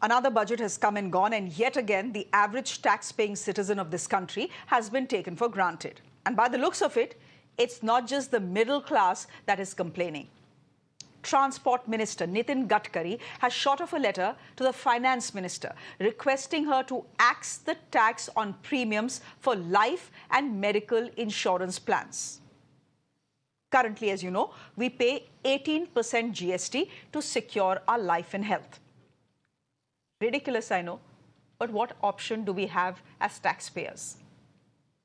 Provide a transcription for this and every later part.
Another budget has come and gone, and yet again, the average tax-paying citizen of this country has been taken for granted. And by the looks of it, it's not just the middle class that is complaining. Transport Minister Nitin Gadkari has shot off a letter to the Finance Minister requesting her to axe the tax on premiums for life and medical insurance plans. Currently, as you know, we pay 18% GST to secure our life and health. Ridiculous, I know, but what option do we have as taxpayers?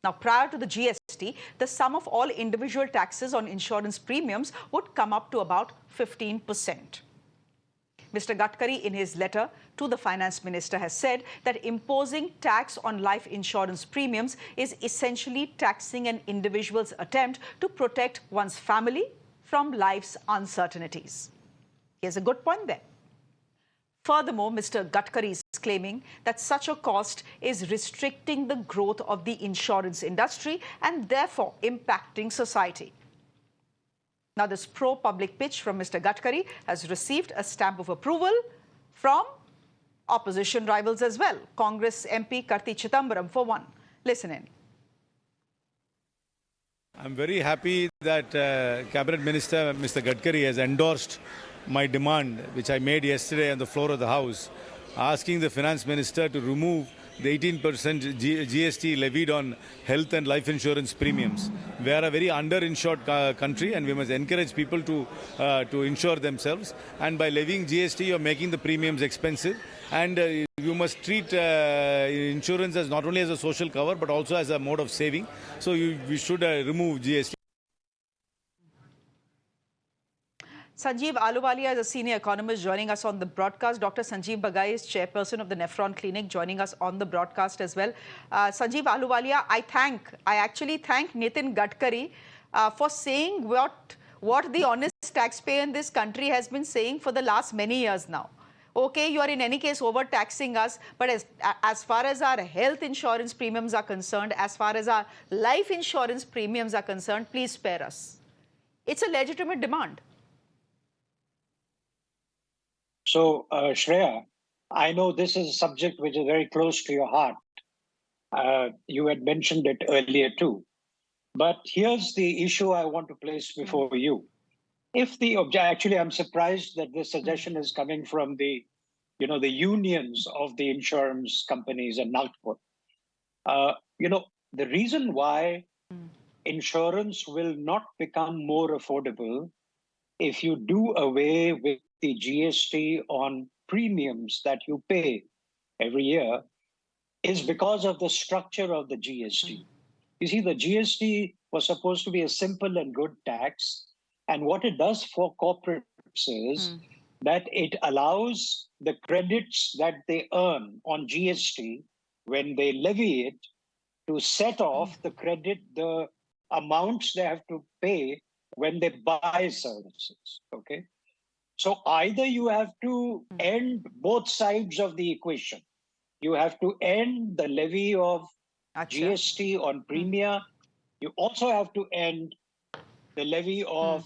Now, prior to the GST, the sum of all individual taxes on insurance premiums would come up to about 15%. Mr. Gadkari, in his letter to the Finance Minister, has said that imposing tax on life insurance premiums is essentially taxing an individual's attempt to protect one's family from life's uncertainties. He has a good point there. Furthermore, Mr. Gadkari is claiming that such a cost is restricting the growth of the insurance industry and therefore impacting society. Now, this pro-public pitch from Mr. Gadkari has received a stamp of approval from opposition rivals as well. Congress MP Karti Chidambaram, for one. Listen in. I'm very happy that Cabinet Minister Mr. Gadkari has endorsed my demand, which I made yesterday on the floor of the House, asking the Finance Minister to remove the 18% GST levied on health and life insurance premiums. We are a very underinsured country, and we must encourage people to insure themselves. And by levying GST, you're making the premiums expensive. And you must treat insurance as not only as a social cover, but also as a mode of saving. So we should remove GST. Sanjeev Ahluwalia is a senior economist joining us on the broadcast. Dr. Sanjeev Bagai is chairperson of the Nephron Clinic, joining us on the broadcast as well. Sanjeev Ahluwalia, I actually thank Nitin Gadkari for saying what the honest taxpayer in this country has been saying for the last many years now. Okay, you are in any case overtaxing us, but as far as our health insurance premiums are concerned, as far as our life insurance premiums are concerned, please spare us. It's a legitimate demand. So, Shreya, I know this is a subject which is very close to your heart. You had mentioned it earlier too. But here's the issue I want to place before you. If the actually, I'm surprised that this suggestion is coming from the unions of the insurance companies in Nagpur. The reason why insurance will not become more affordable if you do away with the GST on premiums that you pay every year is because of the structure of the GST. You see, the GST was supposed to be a simple and good tax. And what it does for corporates is that it allows the credits that they earn on GST when they levy it to set off the amounts they have to pay when they buy services, okay? So either you have to end both sides of the equation. You have to end the levy of GST on premium. You also have to end the levy of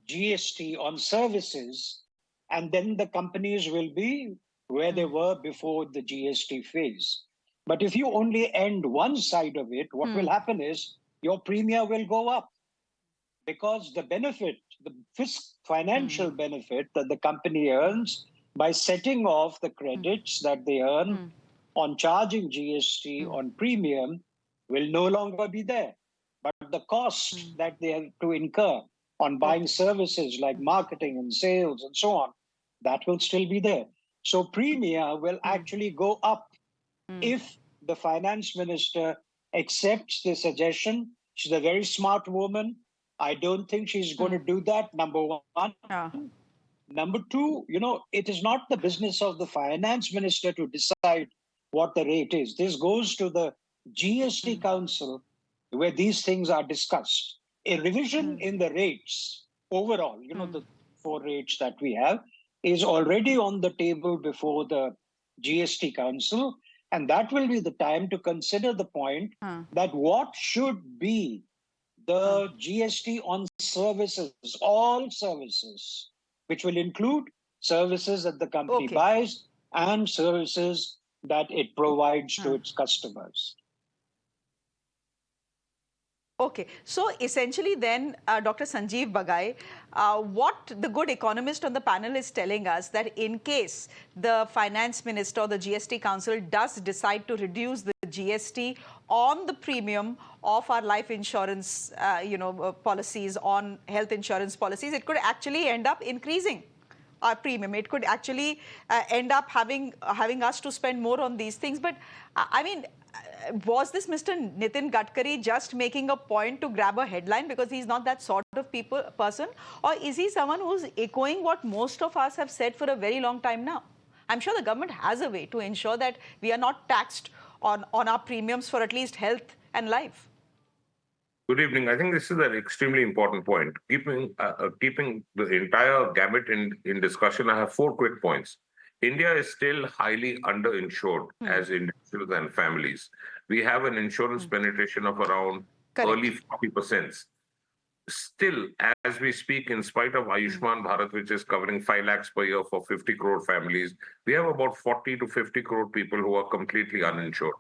GST on services, and then the companies will be where they were before the GST phase. But if you only end one side of it, what will happen is your premium will go up because the benefit, the financial benefit that the company earns by setting off the credits that they earn on charging GST on premium will no longer be there. But the cost that they have to incur on buying services like marketing and sales and so on, that will still be there. So premium will actually go up if the finance minister accepts the suggestion. She's a very smart woman. I don't think she's going to do that, number one. Number two, it is not the business of the finance minister to decide what the rate is. This goes to the GST Council where these things are discussed. A revision in the rates overall, the 4 rates that we have, is already on the table before the GST Council. And that will be the time to consider the point that what should be the GST on services, all services, which will include services that the company buys, and services that it provides to its customers. Okay, so essentially then, Dr. Sanjeev Bagai, what the good economist on the panel is telling us that in case the Finance Minister or the GST Council does decide to reduce the GST on the premium of our life insurance, policies, on health insurance policies, it could actually end up increasing our premium. It could actually end up having us to spend more on these things. But I mean, was this Mr. Nitin Gadkari just making a point to grab a headline because he's not that sort of person? Or is he someone who's echoing what most of us have said for a very long time now? I'm sure the government has a way to ensure that we are not taxed on our premiums for at least health and life. Good evening. I think this is an extremely important point. Keeping the entire gamut in discussion, I have 4 quick points. India is still highly underinsured as individuals and families. We have an insurance penetration of around early 40%. Still, as we speak, in spite of Ayushman Bharat, which is covering 5 lakhs per year for 50 crore families, we have about 40 to 50 crore people who are completely uninsured.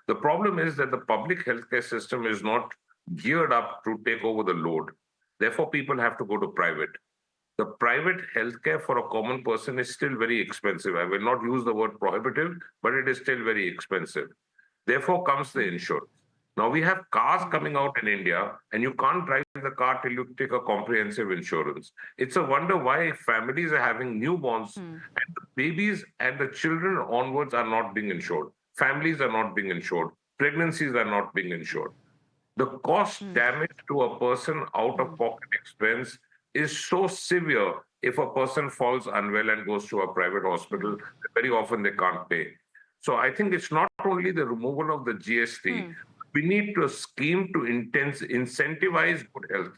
The problem is that the public healthcare system is not geared up to take over the load. Therefore, people have to go to private. The private healthcare for a common person is still very expensive. I will not use the word prohibitive, but it is still very expensive. Therefore comes the insurance. Now we have cars coming out in India, and you can't drive the car till you take a comprehensive insurance. It's a wonder why families are having newborns and the babies and the children onwards are not being insured. Families are not being insured. Pregnancies are not being insured. The cost damage to a person out of pocket expense is so severe if a person falls unwell and goes to a private hospital, very often they can't pay. So I think it's not only the removal of the GST, we need a scheme to incentivize good health.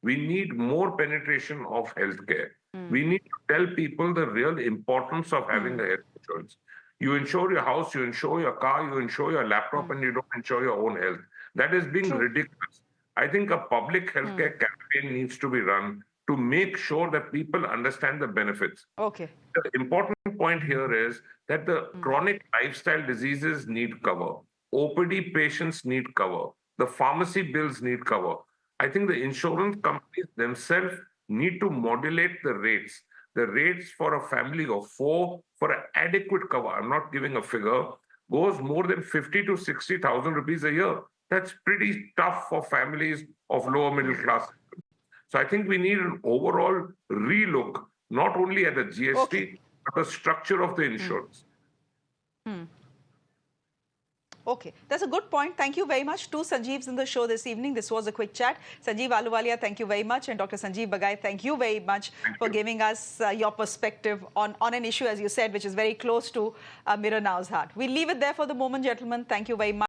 We need more penetration of healthcare. We need to tell people the real importance of having a health insurance. You insure your house, you insure your car, you insure your laptop, and you don't insure your own health. That is being ridiculous. I think a public healthcare campaign needs to be run to make sure that people understand the benefits. Okay. The important point here is that the chronic lifestyle diseases need cover. OPD patients need cover. The pharmacy bills need cover. I think the insurance companies themselves need to modulate the rates. The rates for a family of 4 for an adequate cover, I'm not giving a figure, goes more than 50 to 60,000 rupees a year. That's pretty tough for families of lower middle class. So I think we need an overall relook, not only at the GST, but the structure of the insurance. Okay, that's a good point. Thank you very much. 2 Sanjeevs in the show this evening. This was a quick chat. Sanjeev Ahluwalia, thank you very much. And Dr. Sanjeev Bagai, thank you very much for giving us your perspective on an issue, as you said, which is very close to Mira Nao's heart. We'll leave it there for the moment, gentlemen. Thank you very much.